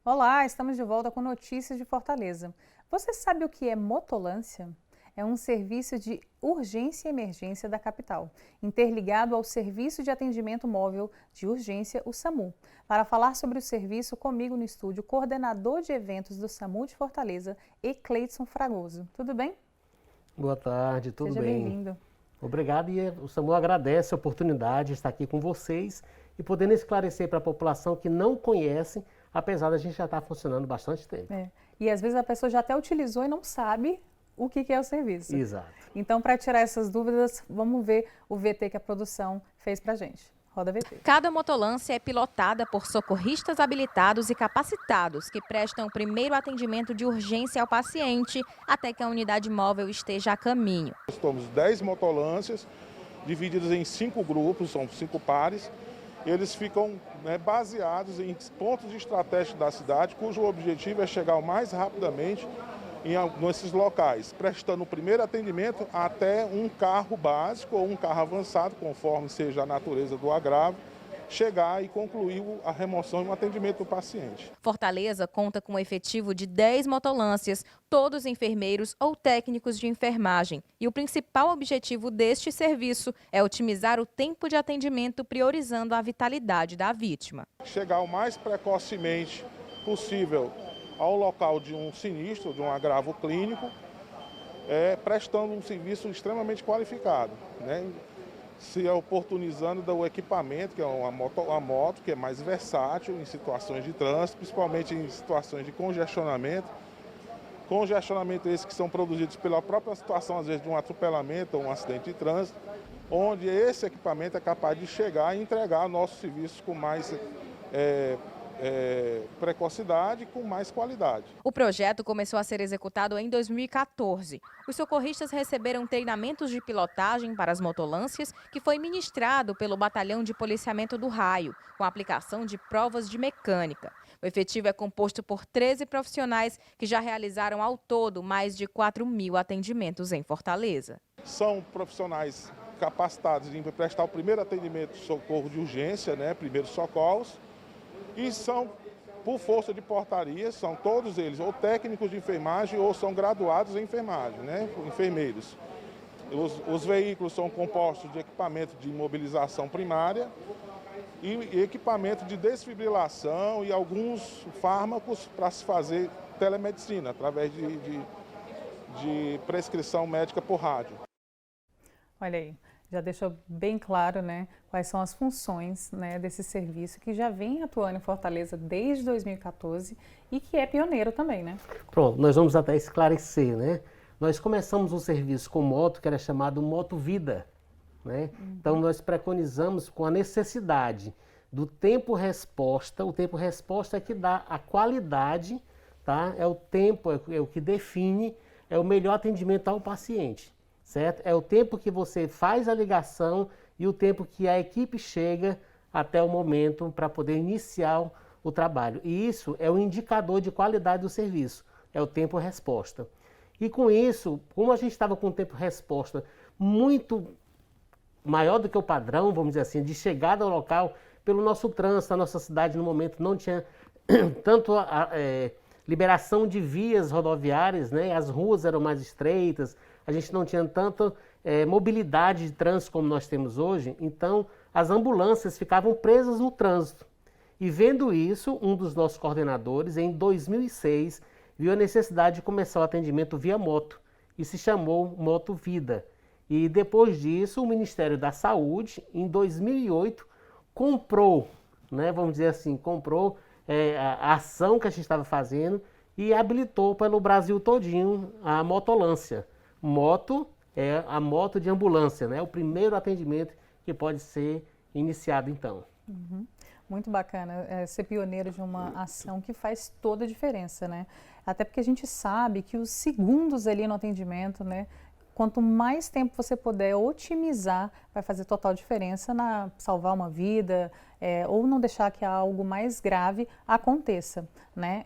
Olá, estamos de volta com notícias de Fortaleza. Você sabe o que é motolância? É um serviço de urgência e emergência da capital, interligado ao Serviço de Atendimento Móvel de Urgência, o SAMU. Para falar sobre o serviço, comigo no estúdio, o coordenador de eventos do SAMU de Fortaleza, Ecleidson Fragoso. Tudo bem? Boa tarde, tudo Seja bem? bem-vindo. Obrigado e o SAMU agradece a oportunidade de estar aqui com vocês e podendo esclarecer para a população que não conhece, apesar da gente já estar funcionando bastante tempo. E às vezes a pessoa já até utilizou e não sabe o que é o serviço. Exato. Então, para tirar essas dúvidas, vamos ver o VT que a produção fez para a gente. Roda VT. Cada motolância é pilotada por socorristas habilitados e capacitados que prestam o primeiro atendimento de urgência ao paciente até que a unidade móvel esteja a caminho. Nós temos 10 motolâncias divididas em 5 grupos, são 5 pares. Eles ficam baseados em pontos estratégicos da cidade, cujo objetivo é chegar o mais rapidamente nesses locais, prestando o primeiro atendimento até um carro básico ou um carro avançado, conforme seja a natureza do agravo, chegar e concluir a remoção e o atendimento do paciente. Fortaleza conta com um efetivo de 10 motolâncias, todos enfermeiros ou técnicos de enfermagem. E o principal objetivo deste serviço é otimizar o tempo de atendimento, priorizando a vitalidade da vítima. Chegar o mais precocemente possível ao local de um sinistro, de um agravo clínico, prestando um serviço extremamente qualificado, se oportunizando do equipamento, que é uma moto, que é mais versátil em situações de trânsito, principalmente em situações de congestionamento. Congestionamento esses que são produzidos pela própria situação, às vezes, de um atropelamento ou um acidente de trânsito, onde esse equipamento é capaz de chegar e entregar nossos serviços com mais precocidade e com mais qualidade. O projeto começou a ser executado em 2014. Os socorristas receberam treinamentos de pilotagem para as motolâncias, que foi ministrado pelo Batalhão de Policiamento do Raio, com a aplicação de provas de mecânica. O efetivo é composto por 13 profissionais que já realizaram ao todo mais de 4.000 atendimentos em Fortaleza. São profissionais capacitados em prestar o primeiro atendimento de socorro de urgência, primeiros socorros, e são, por força de portaria, são todos eles ou técnicos de enfermagem ou são graduados em enfermagem, enfermeiros. Os veículos são compostos de equipamento de imobilização primária e equipamento de desfibrilação e alguns fármacos para se fazer telemedicina, através de prescrição médica por rádio. Olha aí, já deixou bem claro, quais são as funções, desse serviço que já vem atuando em Fortaleza desde 2014 e que é pioneiro também, Pronto, nós vamos até esclarecer, Nós começamos um serviço com moto que era chamado Moto Vida, Então nós preconizamos com a necessidade do tempo-resposta. O tempo-resposta é que dá a qualidade, tá? É o tempo, é o que define, é o melhor atendimento ao paciente, certo? É o tempo que você faz a ligação e o tempo que a equipe chega até o momento para poder iniciar o trabalho. E isso é o indicador de qualidade do serviço, é o tempo-resposta. E com isso, como a gente estava com um tempo-resposta muito maior do que o padrão, vamos dizer assim, de chegada ao local, pelo nosso trânsito, a nossa cidade no momento não tinha tanto liberação de vias rodoviárias, as ruas eram mais estreitas, a gente não tinha tanta mobilidade de trânsito como nós temos hoje, então as ambulâncias ficavam presas no trânsito. E vendo isso, um dos nossos coordenadores, em 2006, viu a necessidade de começar o atendimento via moto e se chamou Moto Vida. E depois disso, o Ministério da Saúde, em 2008, comprou, vamos dizer assim, comprou a ação que a gente estava fazendo e habilitou pelo Brasil todinho a motolância. Moto é a moto de ambulância, o primeiro atendimento que pode ser iniciado então. Muito bacana ser pioneiro de uma ação que faz toda a diferença, Até porque a gente sabe que os segundos ali no atendimento, quanto mais tempo você puder otimizar, vai fazer total diferença na salvar uma vida ou não deixar que algo mais grave aconteça,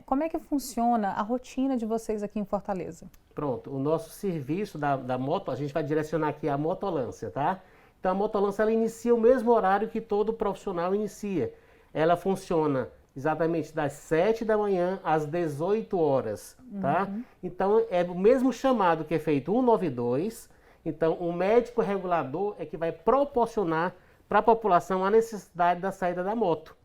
Como é que funciona a rotina de vocês aqui em Fortaleza? Pronto, o nosso serviço da moto, a gente vai direcionar aqui a motolância, tá? Então a motolância ela inicia o mesmo horário que todo profissional inicia. Ela funciona exatamente das 7 da manhã às 18 horas, tá? Então, é o mesmo chamado que é feito 192. Então, o médico regulador é que vai proporcionar para a população a necessidade da saída da moto.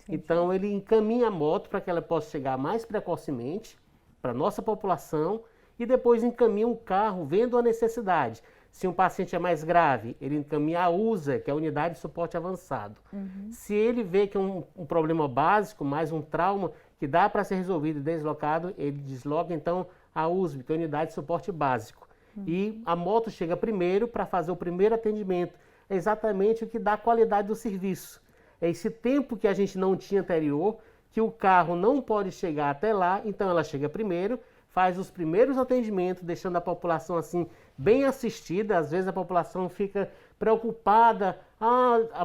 Então, ele encaminha a moto para que ela possa chegar mais precocemente para a nossa população e depois encaminha um carro vendo a necessidade. Se um paciente é mais grave, ele encaminha a USA, que é a Unidade de Suporte Avançado. Se ele vê que é um problema básico, mais um trauma, que dá para ser resolvido e deslocado, ele desloca então a USB, que é a Unidade de Suporte Básico. E a moto chega primeiro para fazer o primeiro atendimento. É exatamente o que dá qualidade do serviço. É esse tempo que a gente não tinha anterior, que o carro não pode chegar até lá, então ela chega primeiro, faz os primeiros atendimentos, deixando a população assim bem assistida. Às vezes a população fica preocupada, a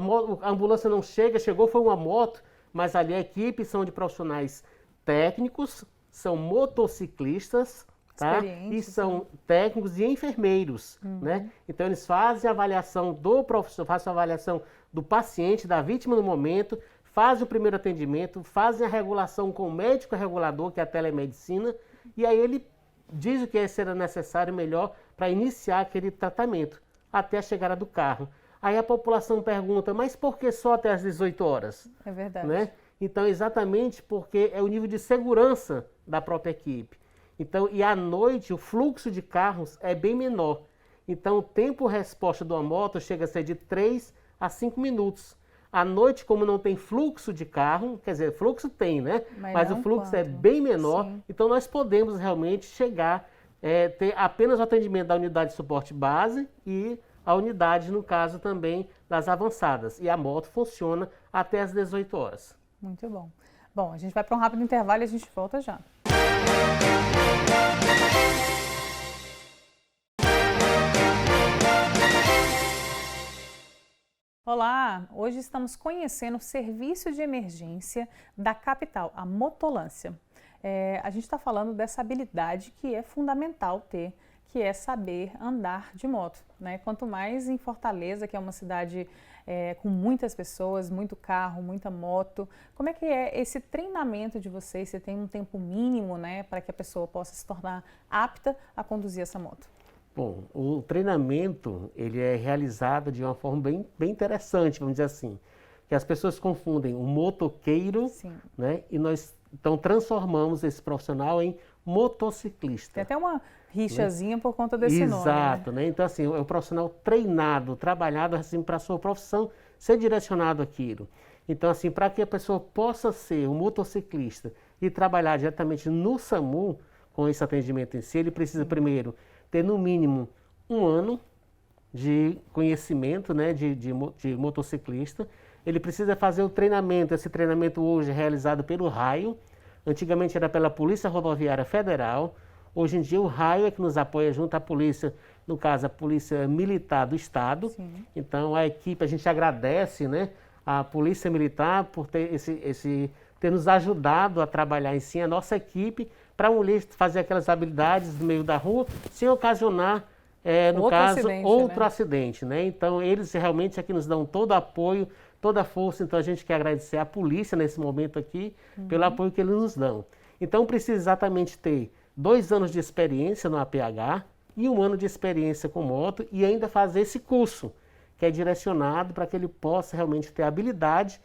ambulância não chega, chegou foi uma moto, mas ali a equipe são de profissionais técnicos, são motociclistas, tá? E são técnicos e enfermeiros, né? Então eles fazem a avaliação do profissional, fazem a avaliação do paciente, da vítima no momento, fazem o primeiro atendimento, fazem a regulação com o médico regulador, que é a telemedicina, e aí ele diz o que será necessário melhor para iniciar aquele tratamento, até a chegada do carro. Aí a população pergunta, mas por que só até às 18 horas? É verdade. Né? Então, exatamente porque é o nível de segurança da própria equipe. Então, e à noite o fluxo de carros é bem menor. Então, o tempo-resposta de uma moto chega a ser de 3 a 5 minutos. À noite, como não tem fluxo de carro, quer dizer, fluxo tem, né? Mas o fluxo é bem menor, então nós podemos realmente chegar, ter apenas o atendimento da unidade de suporte base e a unidade, no caso, também das avançadas. E a moto funciona até às 18 horas. Muito bom. Bom, a gente vai para um rápido intervalo e a gente volta já. Olá, hoje estamos conhecendo o serviço de emergência da capital, a motolância. A gente está falando dessa habilidade que é fundamental ter, que é saber andar de moto, né? Quanto mais em Fortaleza, que é uma cidade com muitas pessoas, muito carro, muita moto, como é que é esse treinamento de vocês? Você tem um tempo mínimo, né, para que a pessoa possa se tornar apta a conduzir essa moto? Bom, o treinamento ele é realizado de uma forma bem interessante, vamos dizer assim, que as pessoas confundem o motoqueiro, né, e nós então transformamos esse profissional em motociclista. Tem até uma rixazinha, né, por conta desse nome. Exato, né? Então assim, é o profissional treinado, trabalhado assim para a sua profissão ser direcionado àquilo. Então assim, para que a pessoa possa ser um motociclista e trabalhar diretamente no SAMU com esse atendimento em si, ele precisa primeiro ter no mínimo 1 ano de conhecimento, né, de motociclista. Ele precisa fazer o treinamento, esse treinamento hoje é realizado pelo Raio, antigamente era pela Polícia Rodoviária Federal, hoje em dia o Raio é que nos apoia junto à polícia, no caso a Polícia Militar do Estado. Então a equipe, a gente agradece, né, a Polícia Militar por ter ter nos ajudado a trabalhar em si, a nossa equipe, para a mulher fazer aquelas habilidades no meio da rua, sem ocasionar, no caso, outro acidente, né? Então, eles realmente aqui nos dão todo o apoio, toda a força. Então, a gente quer agradecer à polícia nesse momento aqui, pelo apoio que eles nos dão. Então, precisa exatamente ter 2 anos de experiência no APH e 1 ano de experiência com moto e ainda fazer esse curso, que é direcionado para que ele possa realmente ter habilidade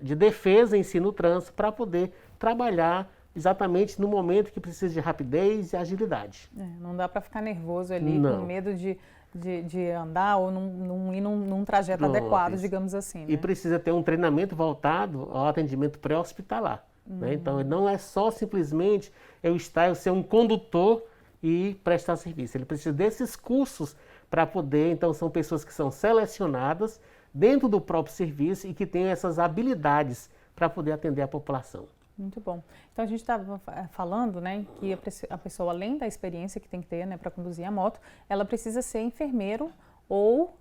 de defesa em si no trânsito para poder trabalhar exatamente no momento que precisa de rapidez e agilidade. Não dá para ficar nervoso ali, com medo de andar ou não ir num trajeto adequado, digamos assim. Né? E precisa ter um treinamento voltado ao atendimento pré-hospitalar. Né? Então, não é só simplesmente eu ser um condutor e prestar serviço. Ele precisa desses cursos para poder, então são pessoas que são selecionadas dentro do próprio serviço e que têm essas habilidades para poder atender a população. Muito bom. Então a gente estava falando, né, que a pessoa, além da experiência que tem que ter, né, para conduzir a moto, ela precisa ser enfermeiro ou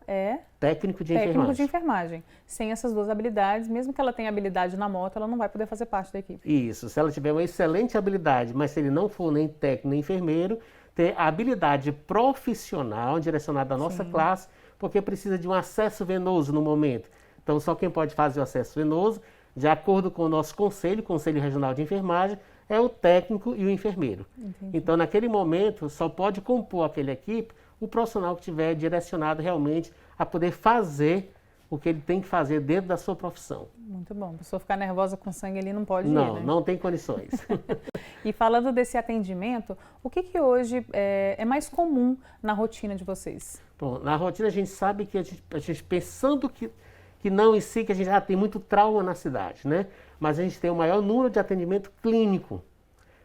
técnico de enfermagem. Sem essas 2 habilidades, mesmo que ela tenha habilidade na moto, ela não vai poder fazer parte da equipe. Isso, se ela tiver uma excelente habilidade, mas se ele não for nem técnico nem enfermeiro, ter a habilidade profissional direcionada à nossa classe, porque precisa de um acesso venoso no momento. Então só quem pode fazer o acesso venoso de acordo com o nosso Conselho Regional de Enfermagem, é o técnico e o enfermeiro. Entendi. Então, naquele momento, só pode compor aquela equipe o profissional que estiver direcionado realmente a poder fazer o que ele tem que fazer dentro da sua profissão. Muito bom. A pessoa ficar nervosa com sangue ali não pode ir, Não, né? não tem condições. E falando desse atendimento, o que hoje é mais comum na rotina de vocês? Bom, na rotina a gente sabe que a gente pensando que não em si, que a gente já tem muito trauma na cidade, né? Mas a gente tem o maior número de atendimento clínico.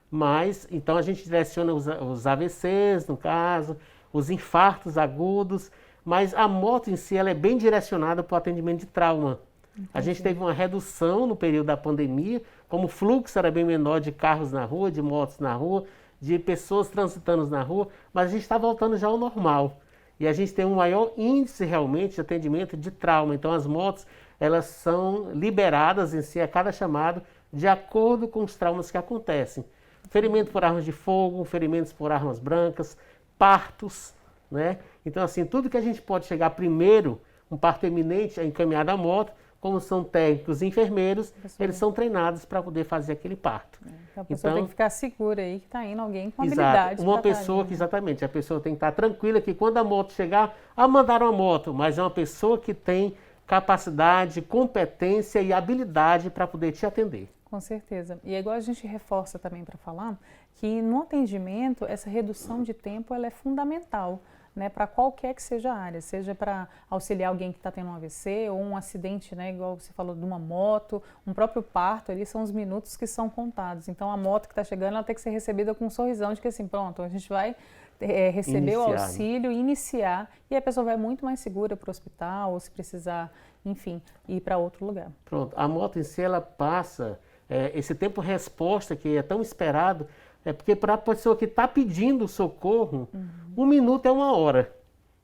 Mas, então a gente direciona os AVCs, no caso, os infartos agudos, mas a moto em si ela é bem direcionada para o atendimento de trauma. Entendi. A gente teve uma redução no período da pandemia, como o fluxo era bem menor de carros na rua, de motos na rua, de pessoas transitando na rua, mas a gente está voltando já ao normal. E a gente tem um maior índice realmente de atendimento de trauma. Então as motos, elas são liberadas em si a cada chamado de acordo com os traumas que acontecem. Ferimento por armas de fogo, ferimentos por armas brancas, partos, né? Então assim, tudo que a gente pode chegar primeiro, um parto iminente, é encaminhado à moto, como são técnicos e enfermeiros, eles são treinados para poder fazer aquele parto. Então a pessoa tem que ficar segura aí que está indo alguém com habilidade. Exato, uma pessoa que, exatamente, a pessoa tem que estar tranquila que quando a moto chegar, mandaram a moto, mas é uma pessoa que tem capacidade, competência e habilidade para poder te atender. Com certeza. E é igual a gente reforça também para falar que no atendimento essa redução de tempo ela é fundamental, né, para qualquer que seja a área, seja para auxiliar alguém que está tendo um AVC ou um acidente, né, igual você falou de uma moto, um próprio parto, ali são os minutos que são contados. Então a moto que está chegando ela tem que ser recebida com um sorrisão de que assim, pronto, a gente vai receber o auxílio, iniciar, e a pessoa vai muito mais segura para o hospital ou se precisar, enfim, ir para outro lugar. Pronto, a moto em si ela passa esse tempo resposta que é tão esperado, é porque para a pessoa que está pedindo socorro, 1 minuto é 1 hora,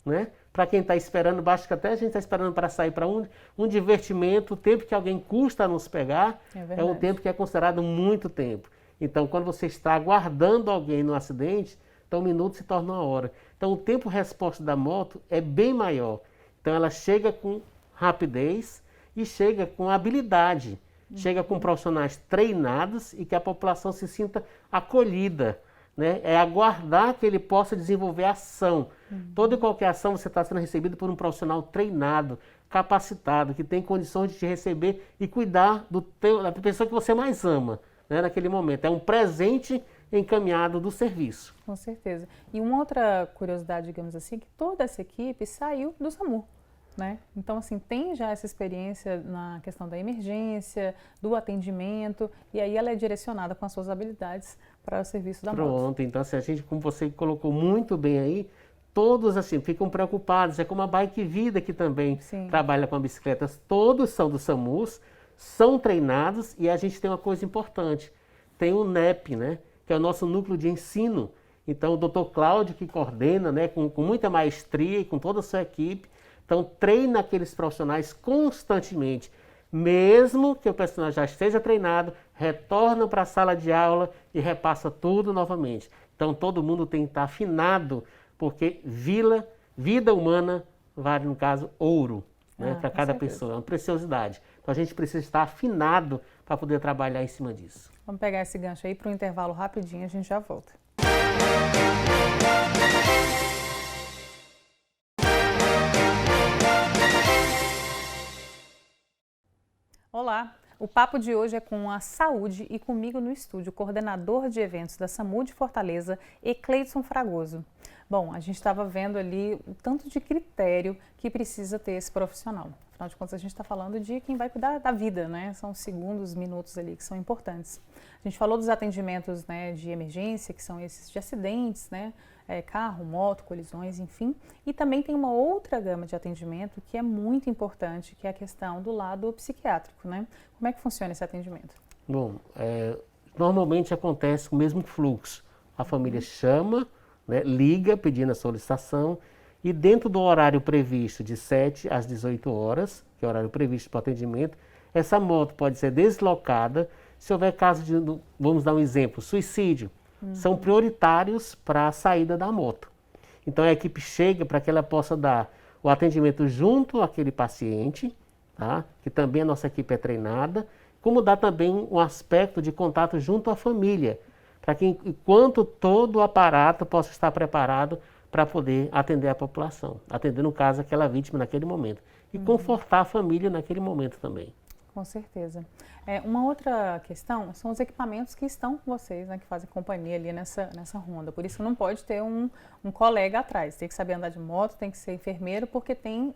né? Para quem está esperando, basta que até a gente está esperando para sair para um divertimento, o tempo que alguém custa a nos pegar, é um tempo que é considerado muito tempo. Então, quando você está aguardando alguém no acidente, então 1 minuto se torna 1 hora. Então, o tempo resposta da moto é bem maior. Então, ela chega com rapidez e chega com habilidade. Chega com profissionais treinados e que a população se sinta acolhida, né? É aguardar que ele possa desenvolver ação. Toda e qualquer ação você está sendo recebido por um profissional treinado, capacitado, que tem condições de te receber e cuidar da pessoa que você mais ama, né, naquele momento. É um presente encaminhado do serviço. Com certeza. E uma outra curiosidade, digamos assim, que toda essa equipe saiu do SAMU. Né? Então, assim, tem já essa experiência na questão da emergência, do atendimento, e aí ela é direcionada com as suas habilidades para o serviço da moto. Pronto, então assim, a gente, como você colocou muito bem aí, todos assim ficam preocupados, é como a Bike Vida que também trabalha com bicicletas, todos são do SAMUS, são treinados e a gente tem uma coisa importante, tem o NEP, né, que é o nosso núcleo de ensino, então o Dr. Cláudio que coordena, né, com muita maestria e com toda a sua equipe. Então, treina aqueles profissionais constantemente, mesmo que o personal já esteja treinado, retorna para a sala de aula e repassa tudo novamente. Então, todo mundo tem que estar afinado, porque vida humana vale, no caso, ouro, né, para cada pessoa, é uma preciosidade. Então, a gente precisa estar afinado para poder trabalhar em cima disso. Vamos pegar esse gancho aí para um intervalo rapidinho, a gente já volta. Olá, o papo de hoje é com a saúde e comigo no estúdio, o coordenador de eventos da SAMU de Fortaleza, Ecleidson Fragoso. Bom, a gente estava vendo ali o tanto de critério que precisa ter esse profissional. Afinal de contas, a gente está falando de quem vai cuidar da vida, né? São segundos, minutos ali que são importantes. A gente falou dos atendimentos, né, de emergência, que são esses de acidentes, né? Carro, moto, colisões, enfim. E também tem uma outra gama de atendimento que é muito importante, que é a questão do lado psiquiátrico, né? Como é que funciona esse atendimento? Bom, normalmente acontece o mesmo fluxo. A família chama, né, liga pedindo a solicitação e dentro do horário previsto de 7 às 18 horas, que é o horário previsto para o atendimento, essa moto pode ser deslocada se houver caso de, vamos dar um exemplo, suicídio. São prioritários para a saída da moto. Então a equipe chega para que ela possa dar o atendimento junto àquele paciente, tá? Que também a nossa equipe é treinada, como dá também um aspecto de contato junto à família, para que enquanto todo o aparato possa estar preparado para poder atender a população, atender, no caso, aquela vítima naquele momento. E confortar a família naquele momento também. Com certeza. Uma outra questão são os equipamentos que estão com vocês, né, que fazem companhia ali nessa ronda. Por isso não pode ter um colega atrás. Tem que saber andar de moto, tem que ser enfermeiro, porque tem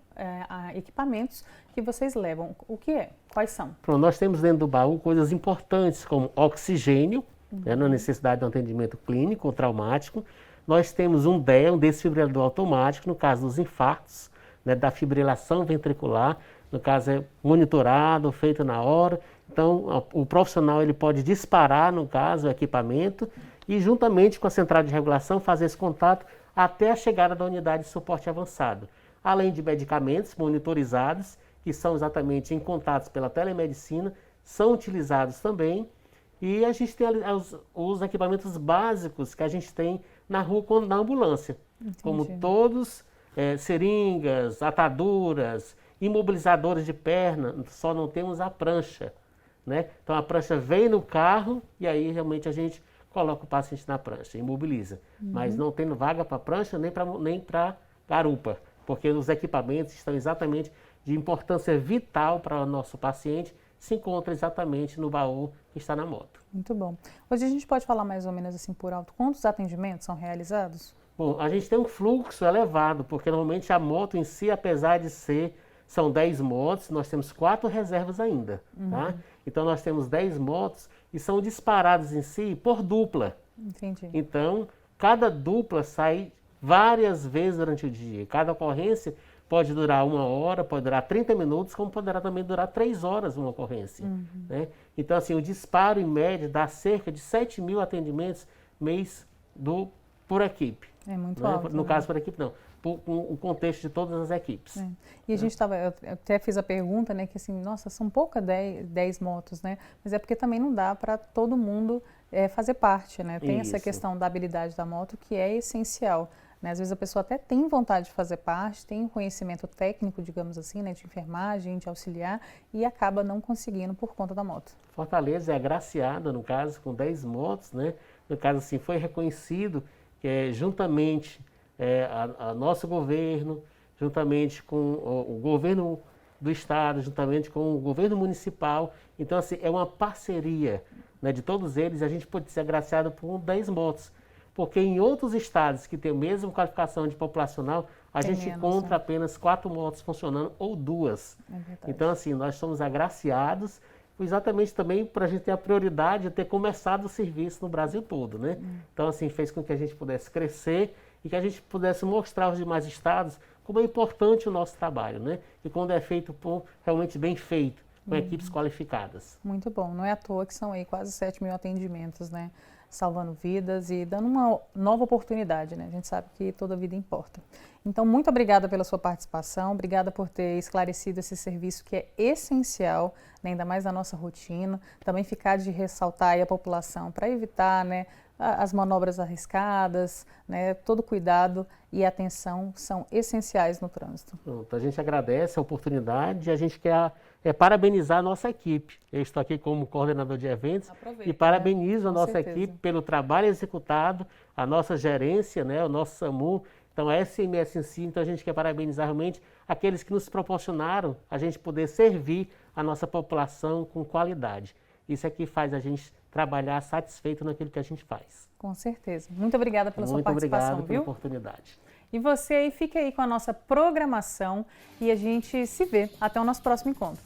equipamentos que vocês levam. O que é? Quais são? Pronto, nós temos dentro do baú coisas importantes como oxigênio, na necessidade de um atendimento clínico ou traumático. Nós temos um DEA, um desfibrilador automático, no caso dos infartos, né, da fibrilação ventricular. No caso é monitorado, feito na hora. Então o profissional ele pode disparar, no caso, o equipamento e juntamente com a central de regulação fazer esse contato até a chegada da unidade de suporte avançado. Além de medicamentos monitorizados, que são exatamente em contatos pela telemedicina, são utilizados também. E a gente tem os equipamentos básicos que a gente tem na rua na ambulância. Entendi. Como todos, seringas, ataduras, imobilizadores de perna, só não temos a prancha, né? Então a prancha vem no carro e aí realmente a gente coloca o paciente na prancha, imobiliza. Mas não tendo vaga para prancha nem para garupa, porque os equipamentos estão exatamente de importância vital para o nosso paciente, se encontra exatamente no baú que está na moto. Muito bom. Hoje a gente pode falar mais ou menos assim por alto, quantos atendimentos são realizados? Bom, a gente tem um fluxo elevado, porque normalmente a moto em si, apesar de são 10 motos, nós temos 4 reservas ainda, tá? Então nós temos 10 motos e são disparadas em si por dupla. Entendi. Então, cada dupla sai várias vezes durante o dia. Cada ocorrência pode durar 1 hora, pode durar 30 minutos, como poderá também durar 3 horas uma ocorrência, né? Então, assim, o disparo em média dá cerca de 7.000 atendimentos mês por equipe. É muito Né? alto. No né? caso, por equipe não. O contexto de todas as equipes. E a gente eu até fiz a pergunta, né, que assim, nossa, são poucas 10 motos, né? Mas é porque também não dá para todo mundo fazer parte, né? Tem essa Isso. questão da habilidade da moto que é essencial, né? Às vezes a pessoa até tem vontade de fazer parte, tem um conhecimento técnico, digamos assim, né, de enfermagem, de auxiliar, e acaba não conseguindo por conta da moto. Fortaleza é agraciada, no caso, com 10 motos, né? No caso, assim, foi reconhecido que juntamente a nosso governo, juntamente com o governo do estado, juntamente com o governo municipal. Então, assim, é uma parceria, né, de todos eles. A gente pode ser agraciado por 10 motos, porque em outros estados que têm a mesma qualificação de populacional, a Tem gente menos, encontra né? apenas 4 motos funcionando ou 2. É verdade. Então, assim, nós somos agraciados exatamente também para a gente ter a prioridade de ter começado o serviço no Brasil todo, né? Então, assim, fez com que a gente pudesse crescer e que a gente pudesse mostrar aos demais estados como é importante o nosso trabalho, né? E quando é feito realmente bem feito, com equipes qualificadas. Muito bom. Não é à toa que são aí quase 7.000 atendimentos, né? Salvando vidas e dando uma nova oportunidade, né? A gente sabe que toda vida importa. Então, muito obrigada pela sua participação, obrigada por ter esclarecido esse serviço que é essencial, né? Ainda mais na nossa rotina. Também ficar de ressaltar aí a população para evitar, né, as manobras arriscadas, né? Todo cuidado e atenção são essenciais no trânsito. Pronto, a gente agradece a oportunidade e a gente quer parabenizar a nossa equipe. Eu estou aqui como coordenador de eventos Aproveita, e parabenizo a com nossa certeza. equipe pelo trabalho executado, a nossa gerência, né, o nosso SAMU, então a SMS em si. Então a gente quer parabenizar realmente aqueles que nos proporcionaram a gente poder servir a nossa população com qualidade. Isso é que faz a gente trabalhar satisfeito naquilo que a gente faz. Com certeza. Muito obrigada pela sua Muito participação, obrigado viu? pela oportunidade. E você aí, fica aí com a nossa programação e a gente se vê. Até o nosso próximo encontro.